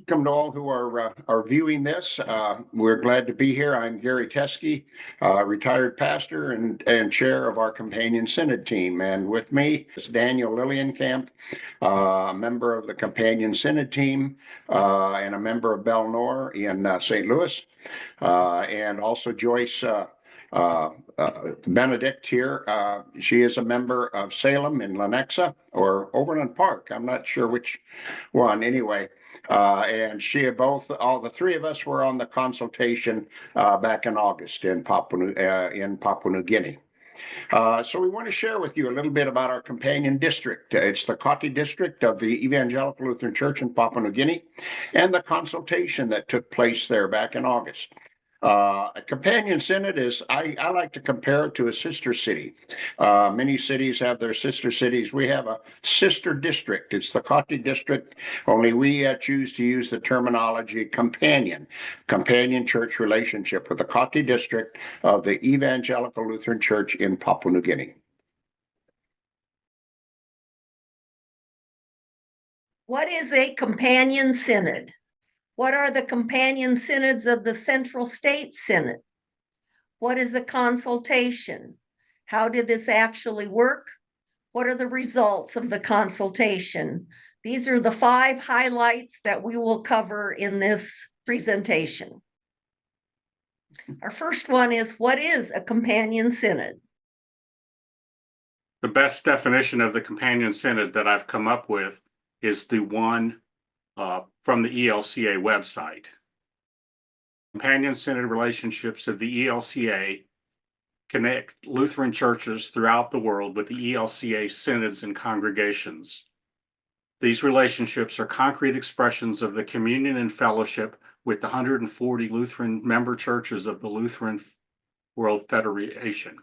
Welcome to all who are viewing this. We're glad to be here. I'm Gary Teskey, retired pastor and chair of our Companion Synod team. And with me is Daniel Lilienkamp, a member of the Companion Synod team and a member of Bell Nor in St. Louis, and also Joyce Benedict here. She is a member of Salem in Lenexa or Overland Park. I'm not sure which one. Anyway, and all the three of us were on the consultation back in August in Papua New Guinea. So we want to share with you a little bit about our companion district. It's the Kati district of the Evangelical Lutheran Church in Papua New Guinea, and the consultation that took place there back in August. A companion synod is, I like to compare it to a sister city. Many cities have their sister cities. We have a sister district. It's the Kati district, only we choose to use the terminology companion church relationship with the Kati district of the Evangelical Lutheran Church in Papua New Guinea. What is a companion synod? What are the companion synods of the Central State Synod? What is a consultation? How did this actually work? What are the results of the consultation? These are the 5 highlights that we will cover in this presentation. Our first one is, what is a companion synod? The best definition of the companion synod that I've come up with is the one from the ELCA website. Companion synod relationships of the ELCA connect Lutheran churches throughout the world with the ELCA synods and congregations. These relationships are concrete expressions of the communion and fellowship with the 140 Lutheran member churches of the Lutheran World Federation.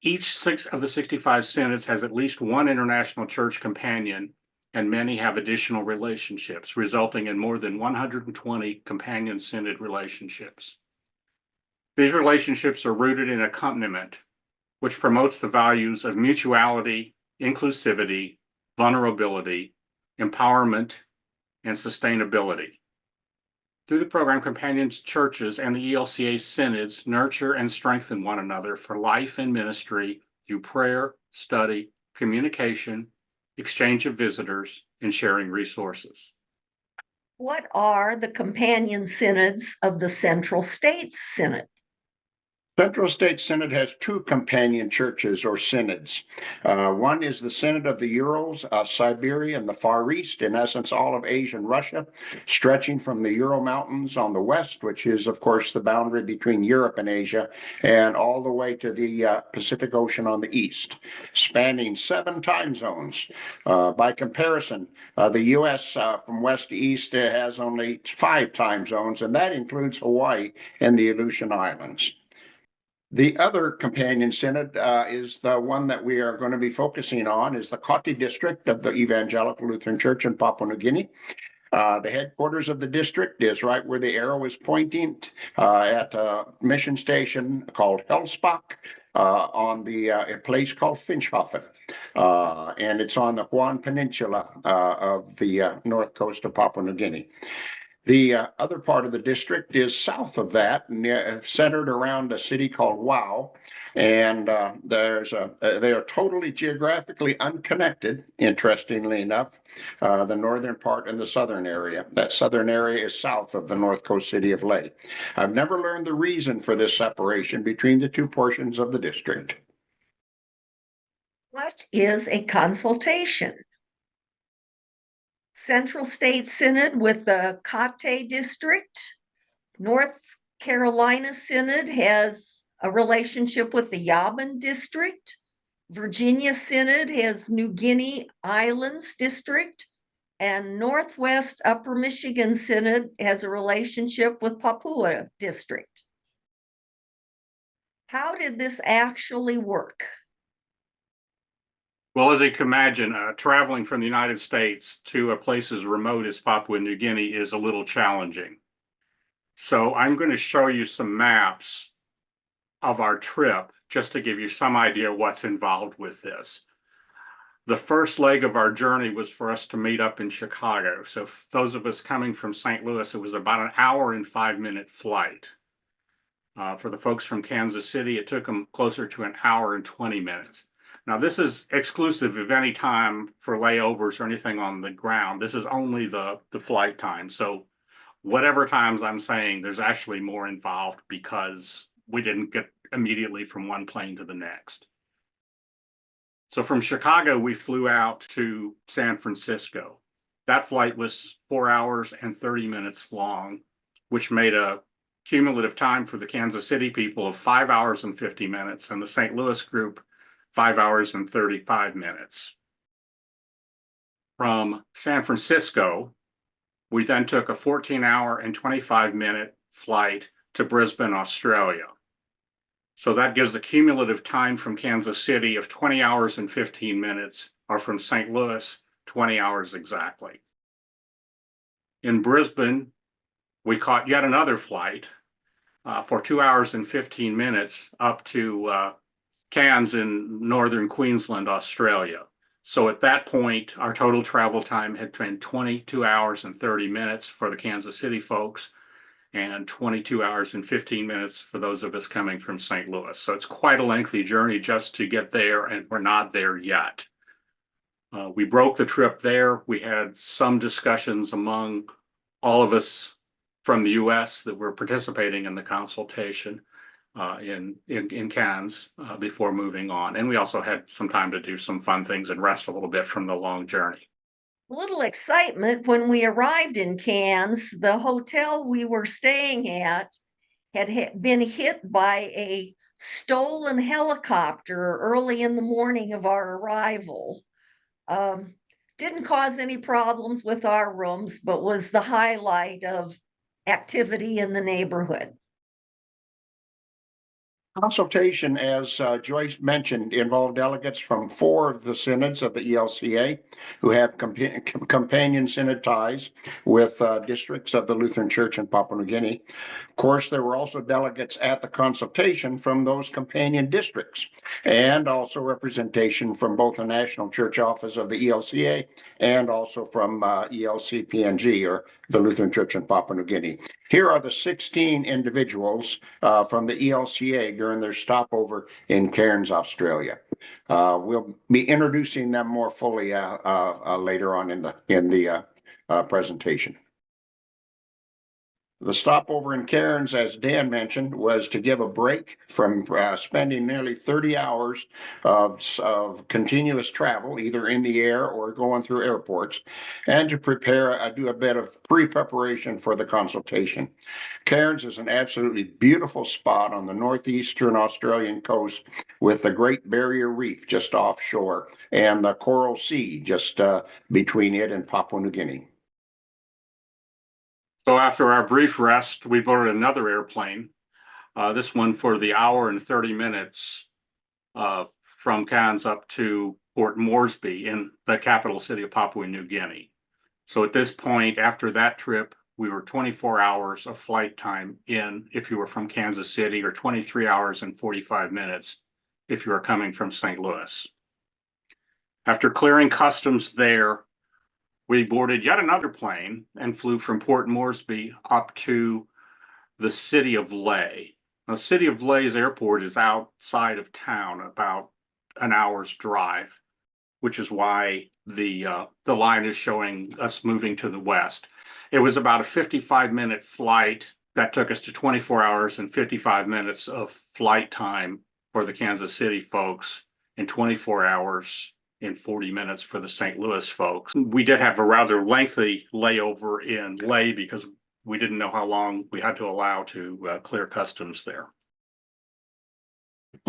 Each of the 65 synods has at least one international church companion, and many have additional relationships, resulting in more than 120 companion synod relationships. These relationships are rooted in accompaniment, which promotes the values of mutuality, inclusivity, vulnerability, empowerment, and sustainability. Through the program, companion churches and the ELCA synods nurture and strengthen one another for life and ministry through prayer, study, communication, exchange of visitors, and sharing resources. What are the companion synods of the Central States Synod? Central State Synod has 2 companion churches or synods. One is the Synod of the Urals, Siberia, and the Far East, in essence, all of Asia and Russia, stretching from the Ural Mountains on the west, which is, of course, the boundary between Europe and Asia, and all the way to the Pacific Ocean on the east, spanning 7 time zones. By comparison, the U.S. From west to east has only 5 time zones, and that includes Hawaii and the Aleutian Islands. The other companion synod is the one that we are going to be focusing on, is the Kati district of the Evangelical Lutheran Church in Papua New Guinea. The headquarters of the district is right where the arrow is pointing at a mission station called Hellsbach on a place called Finchhofen. And it's on the Huon Peninsula of the north coast of Papua New Guinea. The other part of the district is south of that, centered around a city called Wau, and they are totally geographically unconnected, interestingly enough, the northern part and the southern area. That southern area is south of the north coast city of Leh. I've never learned the reason for this separation between the 2 portions of the district. What is a consultation? Central State Synod with the Kati district. North Carolina Synod has a relationship with the Yabun district. Virginia Synod has New Guinea Islands district. And Northwest Upper Michigan Synod has a relationship with Papua district. How did this actually work? Well, as you can imagine, traveling from the United States to a place as remote as Papua New Guinea is a little challenging. So I'm going to show you some maps of our trip just to give you some idea what's involved with this. The first leg of our journey was for us to meet up in Chicago. So those of us coming from St. Louis, it was about an hour and 5-minute flight. For the folks from Kansas City, it took them closer to an hour and 20 minutes. Now, this is exclusive of any time for layovers or anything on the ground. This is only the flight time. So whatever times I'm saying, there's actually more involved because we didn't get immediately from one plane to the next. So from Chicago, we flew out to San Francisco. That flight was 4 hours and 30 minutes long, which made a cumulative time for the Kansas City people of 5 hours and 50 minutes, and the St. Louis group, 5 hours and 35 minutes. From San Francisco, we then took a 14-hour and 25-minute flight to Brisbane, Australia. So that gives a cumulative time from Kansas City of 20 hours and 15 minutes, or from St. Louis, 20 hours exactly. In Brisbane, we caught yet another flight for 2 hours and 15 minutes up to Cairns in northern Queensland, Australia. So at that point, our total travel time had been 22 hours and 30 minutes for the Kansas City folks and 22 hours and 15 minutes for those of us coming from St. Louis. So it's quite a lengthy journey just to get there, and we're not there yet. We broke the trip there. We had some discussions among all of us from the US that were participating in the consultation in Cairns before moving on. And we also had some time to do some fun things and rest a little bit from the long journey. Little excitement when we arrived in Cairns. The hotel we were staying at had been hit by a stolen helicopter early in the morning of our arrival. Didn't cause any problems with our rooms, but was the highlight of activity in the neighborhood. Consultation, as Joyce mentioned, involved delegates from 4 of the synods of the ELCA who have companion synod ties with districts of the Lutheran Church in Papua New Guinea. Of course, there were also delegates at the consultation from those companion districts, and also representation from both the National Church Office of the ELCA and also from ELC PNG, or the Lutheran Church in Papua New Guinea. Here are the 16 individuals from the ELCA during their stopover in Cairns, Australia. We'll be introducing them more fully later on in the presentation. The stopover in Cairns, as Dan mentioned, was to give a break from spending nearly 30 hours of continuous travel, either in the air or going through airports, and to prepare, do a bit of pre-preparation for the consultation. Cairns is an absolutely beautiful spot on the northeastern Australian coast with the Great Barrier Reef just offshore and the Coral Sea just between it and Papua New Guinea. So after our brief rest, we boarded another airplane, this one for the hour and 30 minutes from Cairns up to Port Moresby in the capital city of Papua New Guinea. So at this point, after that trip, we were 24 hours of flight time in if you were from Kansas City, or 23 hours and 45 minutes if you were coming from St. Louis. After clearing customs there, we boarded yet another plane and flew from Port Moresby up to the city of Lae. Now, the city of Lae's airport is outside of town, about an hour's drive, which is why the line is showing us moving to the west. It was about a 55-minute flight that took us to 24 hours and 55 minutes of flight time for the Kansas City folks, and 24 hours in 40 minutes for the St. Louis folks. We did have a rather lengthy layover in Lae because we didn't know how long we had to allow to clear customs there.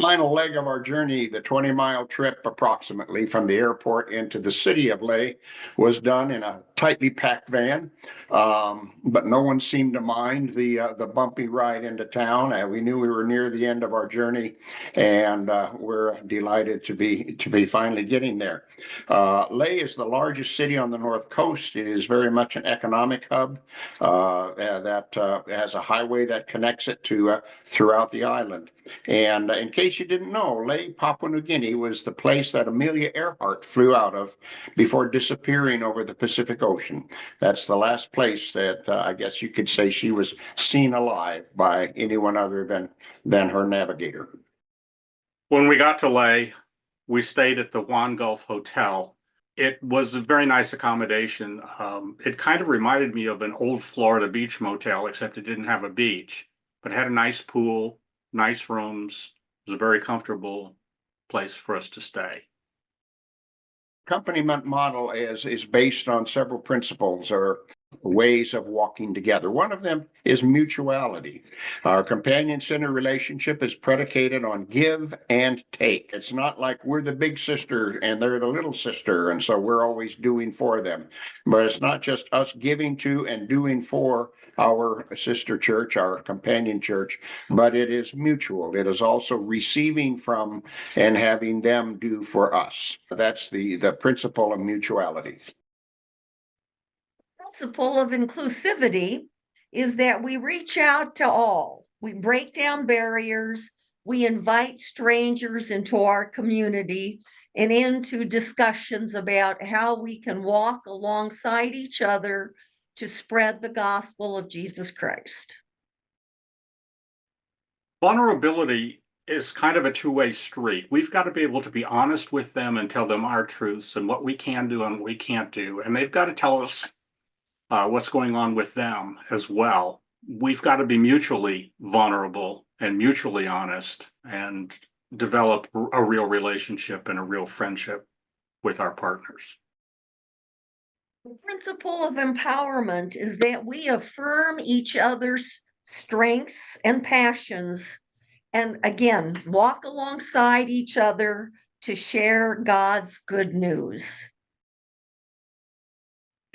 Final leg of our journey, the 20-mile trip approximately from the airport into the city of Lae, was done in a tightly packed van, but no one seemed to mind the bumpy ride into town. We knew we were near the end of our journey, and we're delighted to be finally getting there. Leh is the largest city on the North Coast. It is very much an economic hub that has a highway that connects it to throughout the island. And in case you didn't know, Leh, Papua New Guinea was the place that Amelia Earhart flew out of before disappearing over the Pacific Ocean. That's the last place that I guess you could say she was seen alive by anyone other than her navigator. When we got to Leh, we stayed at the Juan Gulf Hotel. It was a very nice accommodation. It kind of reminded me of an old Florida beach motel, except it didn't have a beach, but it had a nice pool, nice rooms. It was a very comfortable place for us to stay. Accompaniment model is based on several principles or ways of walking together. One of them is mutuality. Our companion-centered relationship is predicated on give and take. It's not like we're the big sister and they're the little sister, and so we're always doing for them. But it's not just us giving to and doing for our sister church, our companion church, but it is mutual. It is also receiving from and having them do for us. That's the principle of mutuality. Principle of inclusivity is that we reach out to all. We break down barriers. We invite strangers into our community and into discussions about how we can walk alongside each other to spread the gospel of Jesus Christ. Vulnerability is kind of a two-way street. We've got to be able to be honest with them and tell them our truths and what we can do and what we can't do. And they've got to tell us what's going on with them as well. We've got to be mutually vulnerable and mutually honest and develop a real relationship and a real friendship with our partners. The principle of empowerment is that we affirm each other's strengths and passions, and again, walk alongside each other to share God's good news.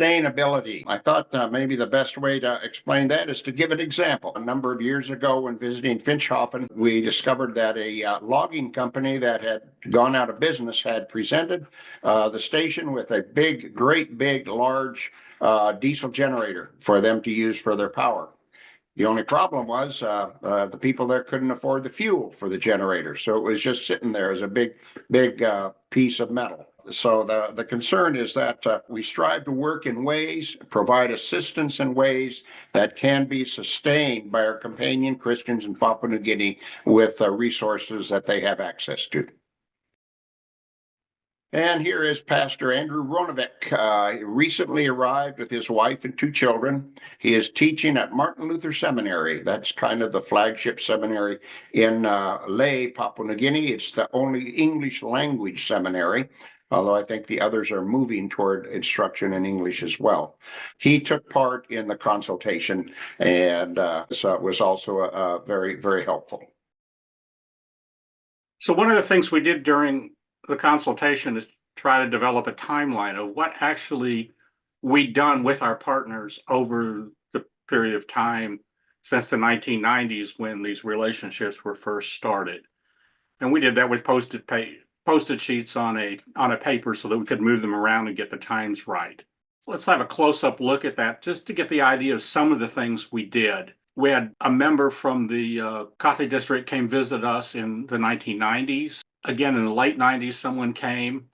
Sustainability. I thought maybe the best way to explain that is to give an example. A number of years ago, when visiting Finchhofen, we discovered that a logging company that had gone out of business had presented the station with a great big, large diesel generator for them to use for their power. The only problem was the people there couldn't afford the fuel for the generator, so it was just sitting there as a big piece of metal. So the concern is that we strive to work in ways, provide assistance in ways that can be sustained by our companion Christians in Papua New Guinea with resources that they have access to. And here is Pastor Andrew Ronovic. He recently arrived with his wife and 2 children. He is teaching at Martin Luther Seminary. That's kind of the flagship seminary in Leh, Papua New Guinea. It's the only English language seminary, although I think the others are moving toward instruction in English as well. He took part in the consultation, and so it was also very, very helpful. So one of the things we did during the consultation is try to develop a timeline of what actually we'd done with our partners over the period of time since the 1990s when these relationships were first started. And we did that with posted sheets on a paper so that we could move them around and get the times right. Let's have a close-up look at that just to get the idea of some of the things we did. We had a member from the Kate district came visit us in the 1990s. Again, in the late 90s, someone came.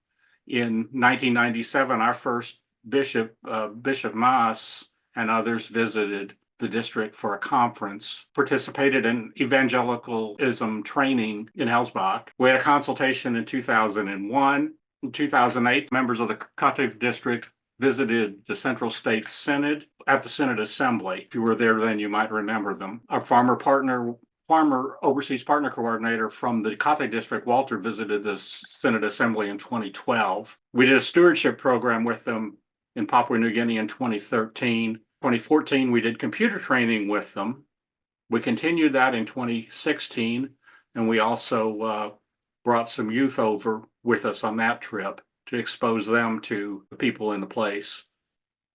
In 1997, our first bishop, Bishop Maas, and others visited the district for a conference, participated in evangelicalism training in Hellsbach. We had a consultation in 2001. In 2008, members of the Kate district visited the Central State Synod at the Synod Assembly. If you were there then, you might remember them. Our Farmer Overseas Partner Coordinator from the Kate District, Walter, visited the Synod Assembly in 2012. We did a stewardship program with them in Papua New Guinea in 2013. 2014, we did computer training with them. We continued that in 2016, and we also brought some youth over with us on that trip to expose them to the people in the place.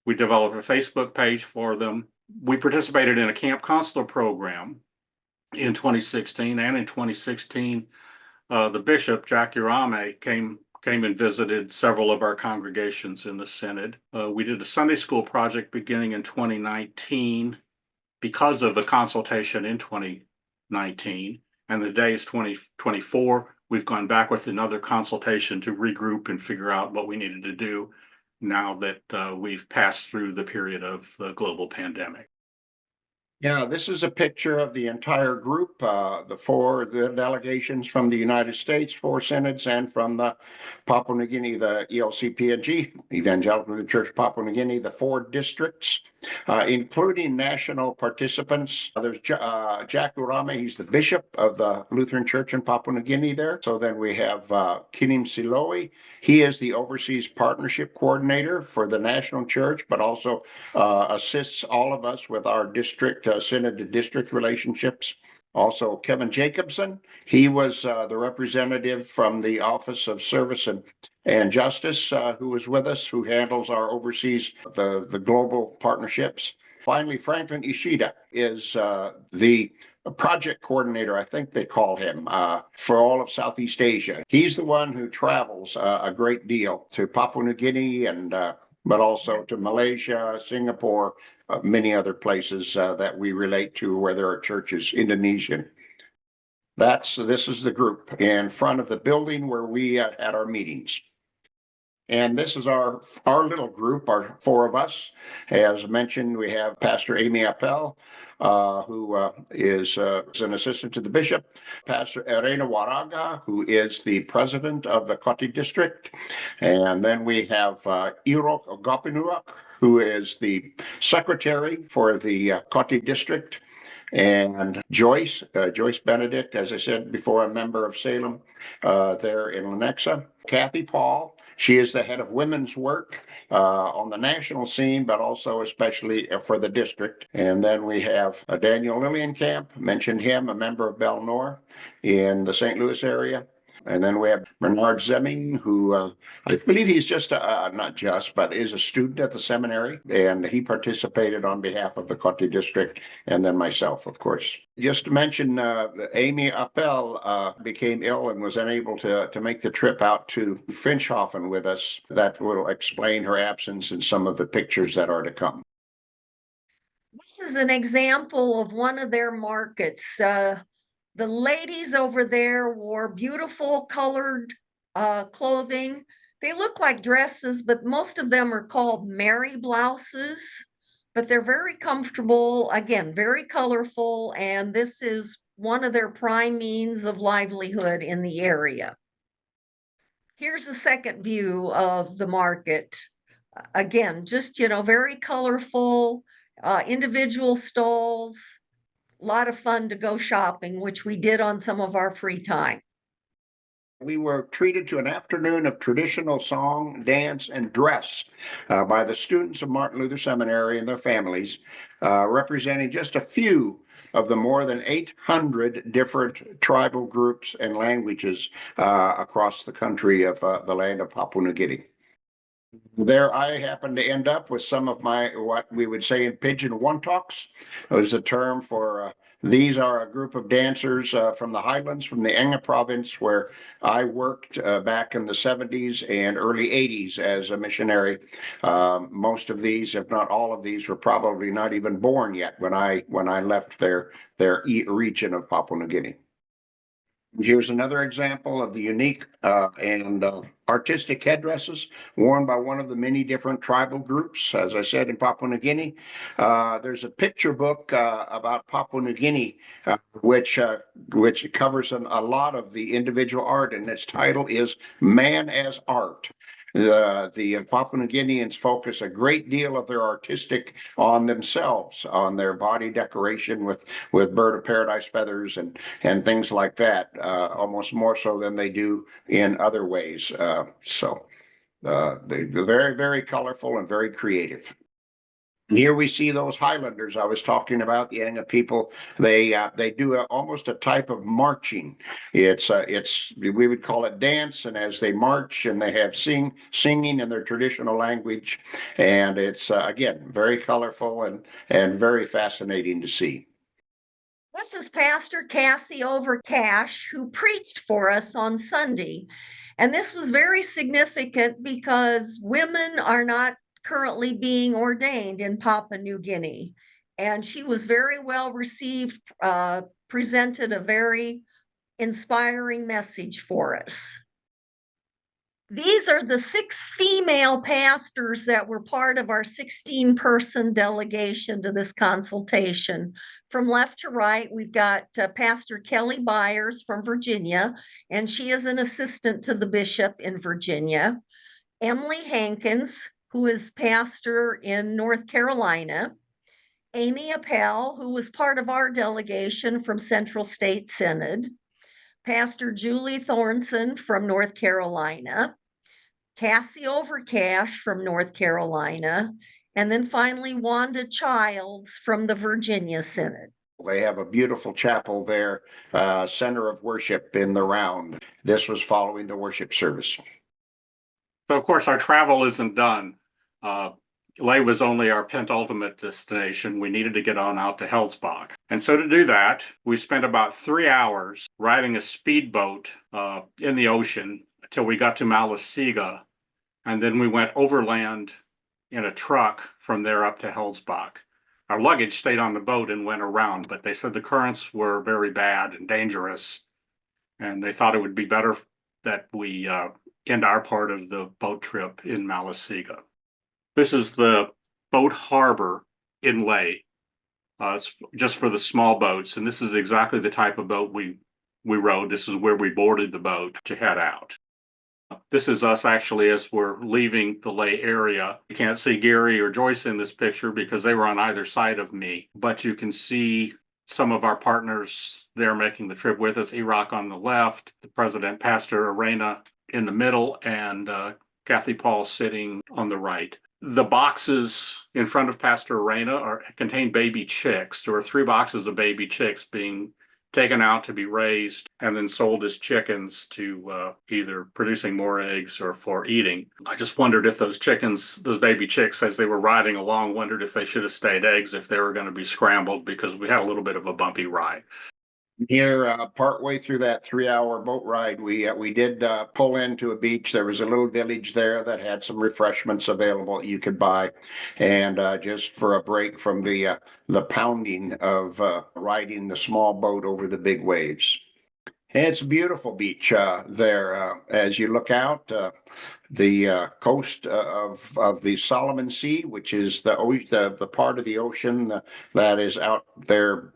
We developed a Facebook page for them. We participated in a Camp Consular program in 2016, and in 2016, the bishop, Jack Urame, came and visited several of our congregations in the Synod. We did a Sunday school project beginning in 2019 because of the consultation in 2019, and the day is 2024. We've gone back with another consultation to regroup and figure out what we needed to do now that we've passed through the period of the global pandemic. Yeah, this is a picture of the entire group, the delegations from the United States, 4 synods, and from the Papua New Guinea, the ELC PNG, Evangelical Lutheran Church Papua New Guinea, the 4 districts, including national participants. There's Jack Urame, he's the bishop of the Lutheran Church in Papua New Guinea there. So then we have Kinim Siloe. He is the overseas partnership coordinator for the national church, but also assists all of us with our district synod to district relationships. Also, Kevin Jacobson, he was the representative from the Office of Service and Justice who was with us, who handles our overseas, the global partnerships. Finally, Franklin Ishida is the project coordinator, I think they call him, for all of Southeast Asia. He's the one who travels a great deal to Papua New Guinea and but also to Malaysia, Singapore, many other places that we relate to where there are churches, Indonesian. This is the group in front of the building where we had our meetings. And this is our little group, our 4 of us. As mentioned, we have Pastor Amy Appel, who is an assistant to the bishop, Pastor Elena Waraga, who is the president of the Koti district. And then we have Irok Ogapinuak, who is the secretary for the Koti district. And Joyce Benedict, as I said before, a member of Salem there in Lenexa. Kathy Paul, she is the head of women's work on the national scene, but also especially for the district. And then we have Daniel Lillienkamp, mentioned him, a member of Bel Nor in the St. Louis area. And then we have Bernard Zemming, who I believe he's just, not just, but is a student at the seminary. And he participated on behalf of the Koti district, and then myself, of course. Just to mention, Amy Appel became ill and was unable to make the trip out to Finchhofen with us. That will explain her absence in some of the pictures that are to come. This is an example of one of their markets. The ladies over there wore beautiful colored clothing. They look like dresses, but most of them are called Mary blouses, but they're very comfortable, again, very colorful, and this is one of their prime means of livelihood in the area. Here's a second view of the market. Again, just, very colorful, individual stalls. A lot of fun to go shopping, which we did on some of our free time. We were treated to an afternoon of traditional song, dance, and dress by the students of Martin Luther Seminary and their families, representing just a few of the more than 800 different tribal groups and languages across the country of the land of Papua New Guinea. There I happened to end up with some of my, what we would say in Pidgin, wontoks. It was a term for, these are a group of dancers from the highlands, from the Enga province, where I worked back in the 70s and early 80s as a missionary. Most of these, if not all of these, were probably not even born yet when I left their region of Papua New Guinea. Here's another example of the unique and artistic headdresses worn by one of the many different tribal groups, as I said, in Papua New Guinea. There's a picture book about Papua New Guinea, which covers a lot of the individual art, and its title is Man as Art. The Papua New Guineans focus a great deal of their artistic on themselves, on their body decoration with bird of paradise feathers and things like that, almost more so than they do in other ways. They're very, very colorful and very creative. Here we see those Highlanders I was talking about, the young people. They do almost a type of marching. It's we would call it dance, and as they march and they have singing in their traditional language, and it's again very colorful and very fascinating to see. This is Pastor Cassie Overcash, who preached for us on Sunday. And this was very significant because women are not currently being ordained in Papua New Guinea. And she was very well received, presented a very inspiring message for us. These are the 6 female pastors that were part of our 16-person delegation to this consultation. From left to right, we've got Pastor Kelly Byers from Virginia, and she is an assistant to the bishop in Virginia. Emily Hankins, who is pastor in North Carolina. Amy Appel, who was part of our delegation from Central State Synod. Pastor Julie Thornson from North Carolina. Cassie Overcash from North Carolina, and then finally Wanda Childs from the Virginia Synod. They have a beautiful chapel there, center of worship in the round. This was following the worship service. So of course our travel isn't done. Ley was only our penultimate destination. We needed to get on out to Hellsbach. And so to do that, we spent about 3 hours riding a speedboat in the ocean until we got to Malasiga. And then we went overland in a truck from there up to Hellsbach. Our luggage stayed on the boat and went around, but they said the currents were very bad and dangerous. And they thought it would be better that we end our part of the boat trip in Malasiga. This is the boat harbor in Ley. It's just for the small boats, and this is exactly the type of boat we rode. This is where we boarded the boat to head out. This is us actually as we're leaving the Ley area. You can't see Gary or Joyce in this picture because they were on either side of me, but you can see some of our partners there making the trip with us. Iraq on the left, the president, Pastor Arena in the middle, and Kathy Paul sitting on the right. The boxes in front of Pastor Arena contain baby chicks. There were 3 boxes of baby chicks being taken out to be raised and then sold as chickens to either producing more eggs or for eating. I just wondered if those chickens, those baby chicks, as they were riding along, wondered if they should have stayed eggs, if they were going to be scrambled, because we had a little bit of a bumpy ride. Here, partway through that 3-hour boat ride, we did pull into a beach. There was a little village there that had some refreshments available that you could buy, and just for a break from the pounding of riding the small boat over the big waves. And it's a beautiful beach there as you look out. The coast of the Solomon Sea, which is the part of the ocean that is out there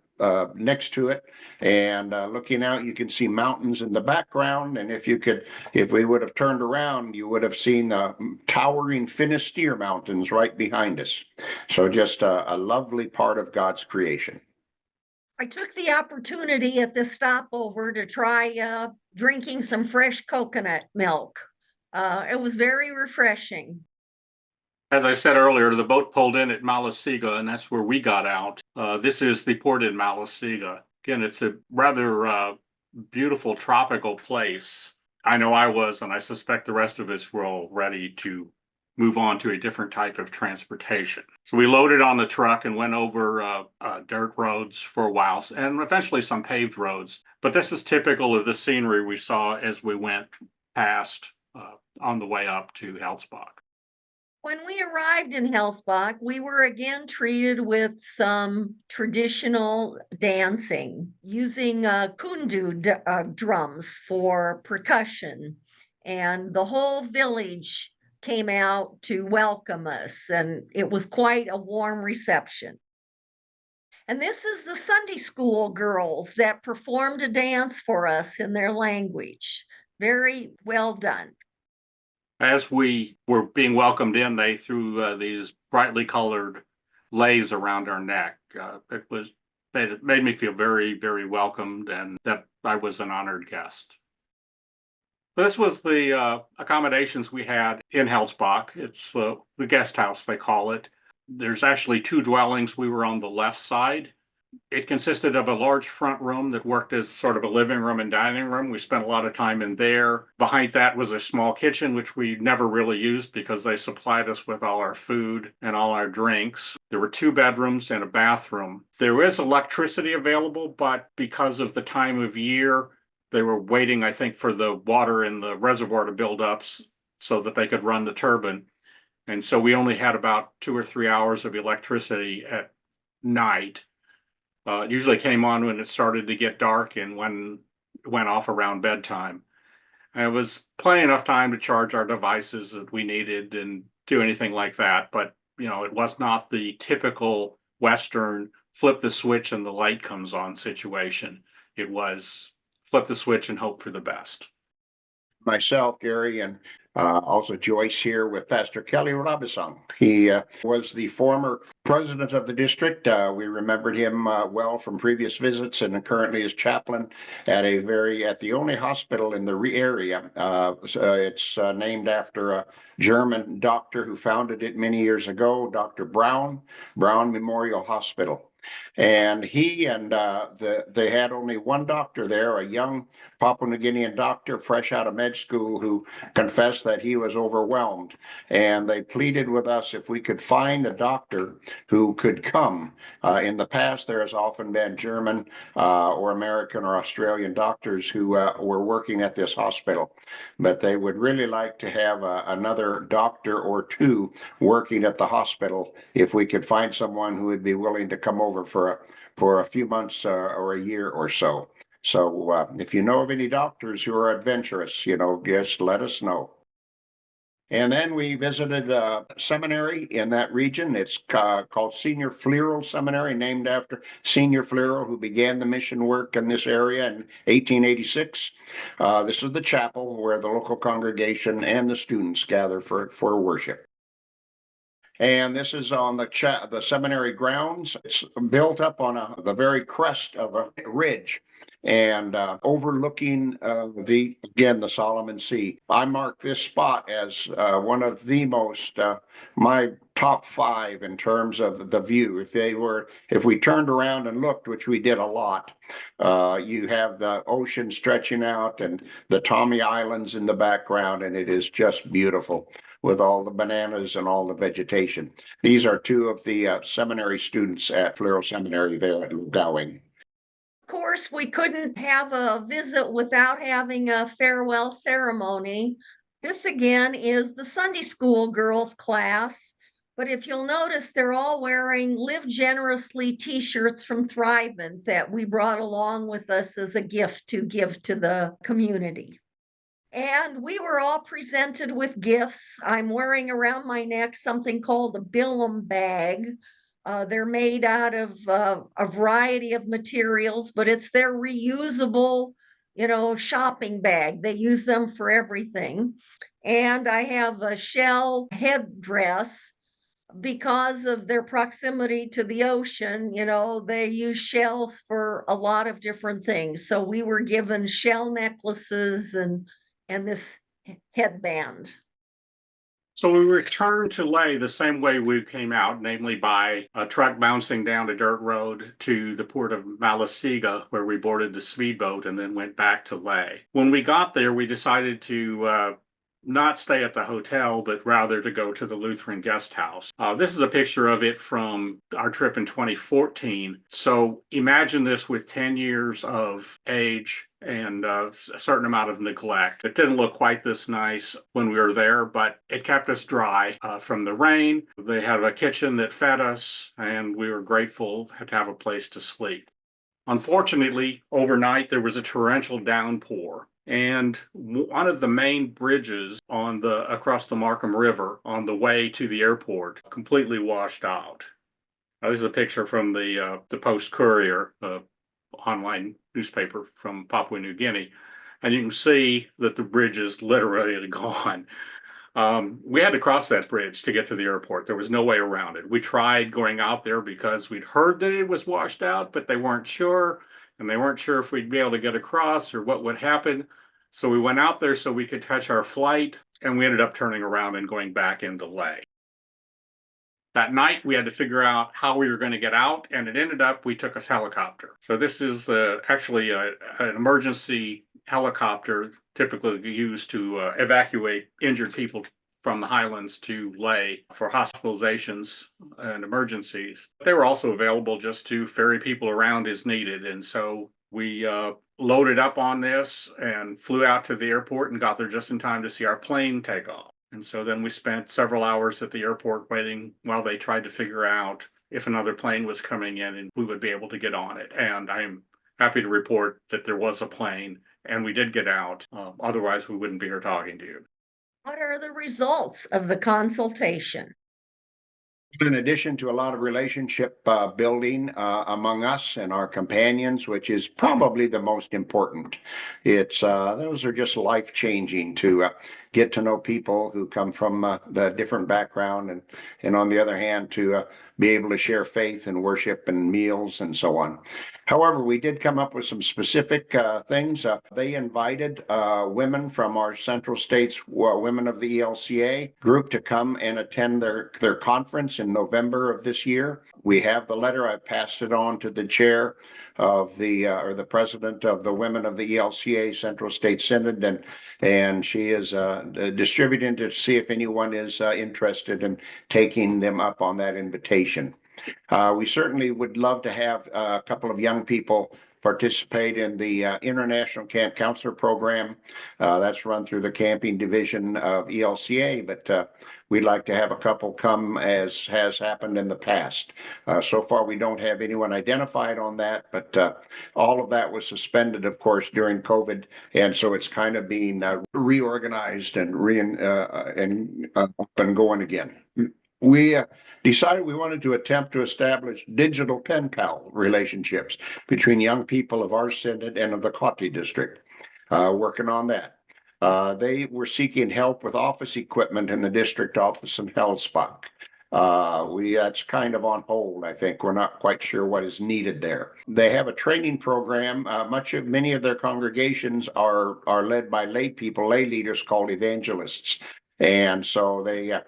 next to it, and looking out, you can see mountains in the background. And if we would have turned around, you would have seen towering Finisterre Mountains right behind us. So just a lovely part of God's creation. I took the opportunity at this stopover to try drinking some fresh coconut milk. It was very refreshing. As I said earlier, the boat pulled in at Malasiga, and that's where we got out. This is the port in Malasiga. Again, it's a rather beautiful tropical place. I know I was, and I suspect the rest of us were all ready to move on to a different type of transportation. So we loaded on the truck and went over dirt roads for a while, and eventually some paved roads. But this is typical of the scenery we saw as we went past on the way up to Hellsbach. When we arrived in Hellsbach, we were again treated with some traditional dancing using kundu drums for percussion. And the whole village came out to welcome us, and it was quite a warm reception. And this is the Sunday school girls that performed a dance for us in their language. Very well done. As we were being welcomed in, they threw these brightly colored leis around our neck. It made me feel very, very welcomed, and that I was an honored guest. This was the accommodations we had in Hellsbach. It's the guest house, they call it. There's actually two dwellings. We were on the left side. It consisted of a large front room that worked as sort of a living room and dining room. We spent a lot of time in there. Behind that was a small kitchen, which we never really used because they supplied us with all our food and all our drinks. There were two bedrooms and a bathroom. There is electricity available, but because of the time of year, they were waiting, I think, for the water in the reservoir to build up so that they could run the turbine. And so we only had about 2 or 3 hours of electricity at night. It usually came on when it started to get dark and when it went off around bedtime. And it was plenty enough time to charge our devices that we needed and do anything like that. But, it was not the typical Western flip the switch and the light comes on situation. It was flip the switch and hope for the best. Myself, Gary, and also Joyce here with Pastor Kelly Robison. He was the former president of the district. We remembered him well from previous visits, and currently is chaplain at the only hospital in the area. It's named after a German doctor who founded it many years ago, Dr. Brown Memorial Hospital. And they had only one doctor there, a young Papua New Guinean doctor fresh out of med school, who confessed that he was overwhelmed. And they pleaded with us if we could find a doctor who could come. In the past, there has often been German or American or Australian doctors who were working at this hospital, but they would really like to have another doctor or two working at the hospital if we could find someone who would be willing to come over for a few months or a year or so. So if you know of any doctors who are adventurous, just let us know. And then we visited a seminary in that region. It's called Senior Fleral Seminary, named after Senior Fleral, who began the mission work in this area in 1886. This is the chapel where the local congregation and the students gather for worship. And this is on the seminary grounds. It's built up on the very crest of a ridge and overlooking the Solomon Sea. I mark this spot as one of the most, my top 5 in terms of the view. If we turned around and looked, which we did a lot, you have the ocean stretching out and the Tommy Islands in the background, and it is just beautiful with all the bananas and all the vegetation. These are two of the seminary students at Fleral Seminary there at Lugowing. Of course, we couldn't have a visit without having a farewell ceremony. This again is the Sunday school girls class, but if you'll notice, they're all wearing Live Generously t-shirts from Thrivent that we brought along with us as a gift to give to the community. And we were all presented with gifts. I'm wearing around my neck something called a Billum bag. They're made out of a variety of materials, but it's their reusable, shopping bag. They use them for everything. And I have a shell headdress because of their proximity to the ocean. They use shells for a lot of different things. So we were given shell necklaces and this headband. So we returned to Leh the same way we came out, namely by a truck bouncing down a dirt road to the port of Malasiga, where we boarded the speedboat and then went back to Leh. When we got there, we decided to not stay at the hotel, but rather to go to the Lutheran guest house. This is a picture of it from our trip in 2014. So imagine this with 10 years of age and a certain amount of neglect. It didn't look quite this nice when we were there, but it kept us dry from the rain. They had a kitchen that fed us, and we were grateful to have a place to sleep. Unfortunately, overnight there was a torrential downpour, and one of the main bridges across the Markham River on the way to the airport completely washed out. Now, this is a picture from the Post Courier, online newspaper from Papua New Guinea, and you can see that the bridge is literally gone. We had to cross that bridge to get to the airport. There was no way around it. We tried going out there because we'd heard that it was washed out, but they weren't sure, and they weren't sure if we'd be able to get across or what would happen. So we went out there so we could catch our flight, and we ended up turning around and going back into Leh. That night, we had to figure out how we were going to get out, and it ended up we took a helicopter. So this is actually an emergency helicopter typically used to evacuate injured people from the highlands to Leh for hospitalizations and emergencies. They were also available just to ferry people around as needed. And so we loaded up on this and flew out to the airport and got there just in time to see our plane take off. And so then we spent several hours at the airport waiting while they tried to figure out if another plane was coming in and we would be able to get on it. And I'm happy to report that there was a plane and we did get out. Otherwise, we wouldn't be here talking to you. What are the results of the consultation? In addition to a lot of relationship building among us and our companions, which is probably the most important, those are just life changing to get to know people who come from the different background, and on the other hand, to be able to share faith and worship and meals and so on. However, we did come up with some specific things. They invited women from our Central States Women of the ELCA group to come and attend their conference in November of this year. We have the letter. I passed it on to the chair of or the president of the Women of the ELCA Central State Synod, and she is distributing to see if anyone is interested in taking them up on that invitation. We certainly would love to have a couple of young people participate in the International Camp Counselor Program. That's run through the camping division of ELCA, but we'd like to have a couple come, as has happened in the past. So far, we don't have anyone identified on that, but all of that was suspended, of course, during COVID, and so it's kind of being reorganized and up and going again. We decided we wanted to attempt to establish digital pen pal relationships between young people of our synod and of the Cottey district, working on that. They were seeking help with office equipment in the district office in Hellspach. That's kind of on hold. I think we're not quite sure what is needed there. They have a training program. Many of their congregations are led by lay leaders called evangelists, and so they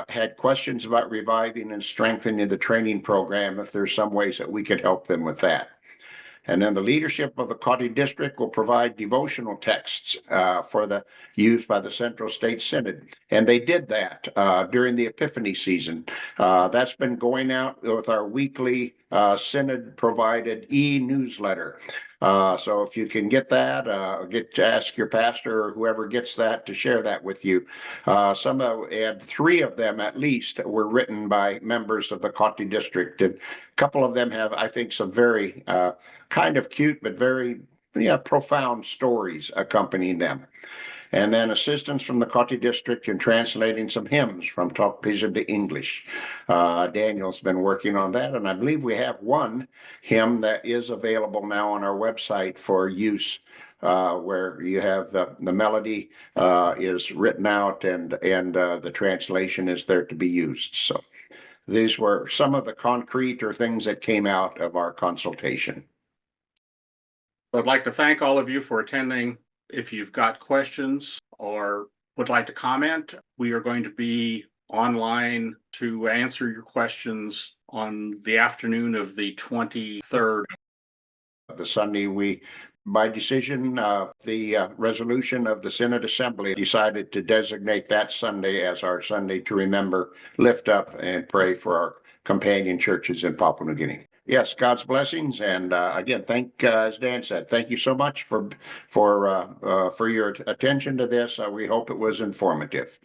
had questions about reviving and strengthening the training program, if there's some ways that we could help them with that. And then the leadership of the Cottey District will provide devotional texts for the used by the Central State Synod. And they did that during the Epiphany season. That's been going out with our weekly Synod-provided e-newsletter. So if you can get that, get to ask your pastor or whoever gets that to share that with you. And 3 of them at least were written by members of the Cottey District. And a couple of them have, I think, some very kind of cute but very profound stories accompanying them. And then assistance from the Cottey District in translating some hymns from Tok Pisin to English. Daniel's been working on that, and I believe we have one hymn that is available now on our website for use, where you have the melody is written out and the translation is there to be used. So these were some of the concrete or things that came out of our consultation. I'd like to thank all of you for attending. If you've got questions or would like to comment, we are going to be online to answer your questions on the afternoon of the 23rd. The Sunday, by decision, the resolution of the Synod Assembly decided to designate that Sunday as our Sunday to remember, lift up, and pray for our companion churches in Papua New Guinea. Yes, God's blessings, and again, as Dan said, thank you so much for your attention to this. We hope it was informative.